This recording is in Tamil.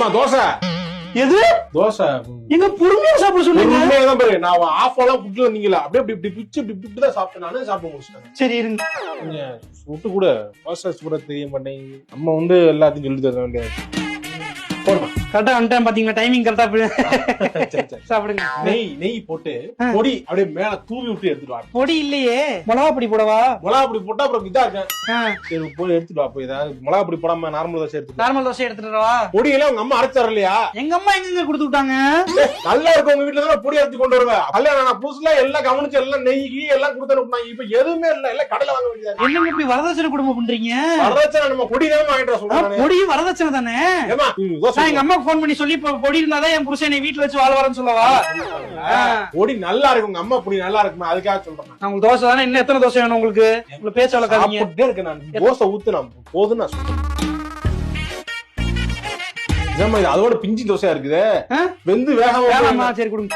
அம்மா தோசை. எது தோசை எங்க பொறுமையா சாப்பிட சொன்னீங்க? உண்மையாதான் பாரு, நான் ஆஃப் எல்லாம் புட்டு வந்தீங்களா அப்படியே இப்படி பிச்சு தான் சாப்பிட்டேன். நானே சாப்பிட முடிச்சிட்டேன். சரி இருங்க. சுட்டு கூட ப்ராசஸ் கூட தெரிய மாட்டேங்குது. நம்ம வந்து எல்லாத்தையும் சொல்லி தர வேண்டியது. போடுமா கரெக்டா வந்துட்டேன் பாத்தீங்களா? டைமிங் கரெக்டா சாப்பிடுங்க. நெய் போட்டு பொடி அப்படியே மேல தூவி விட்டு எடுத்துட்டு வா. பொடி இல்லையே, மிளகா பொடி போடவா? மிளகா பொடி போட்டா அப்புறம் இதா இருக்கேன். சரி போய் எடுத்துட்டு வா. போய் ஏதாவது மிளகா பொடி போடாம நார்மல் தோசை எடுத்துட்டு. நார்மல் தோசை எடுத்துட்டு வா. பொடி எல்லாம் உங்க அம்மா அரைச்சாரு இல்லையா? எங்க அம்மா எங்க கொடுத்து விட்டாங்க? நல்லா இருக்கு உங்க வீட்டுல தான் பொடி அரைச்சு கொண்டு வருவேன். கல்யாணம் நான் புதுசுல எல்லாம் கவனிச்சு எல்லாம் நெய் எல்லாம் கொடுத்து இப்ப எதுவுமே இல்ல, எல்லாம் கடையில வாங்க வேண்டியது. என்னங்க இப்படி வரதட்சணை குடும்பம் பண்றீங்க? வரதட்சணை நம்ம பொடி தான் வாங்கிட்டு சொல்றேன். பொடி வரதட்சணை தானே? நான் எங்க அம்மாக்கு போன் பண்ணி சொல்லி பொடி இருந்தாதான் என் புருஷனை வீட்டுல வச்சு வாழ வரேன்னு சொல்லவா? பொடி நல்லா இருக்கு, உங்க அம்மா பொடி நல்லா இருக்குமா, அதுக்காக சொல்றேன். நான் உங்களுக்கு தோசை தானே, இன்னும் எத்தனை தோசை வேணும் உங்களுக்கு? உங்களுக்கு பேச்ச வளர்க்காதீங்க. சாப்பிட்டே இருக்கு. நான் தோசை ஊத்து நான் போதும் நான் சொல்றேன். அதோட பிஞ்சு தோசையா இருக்குது, வெந்து வேகமா. சரி கொடுங்க.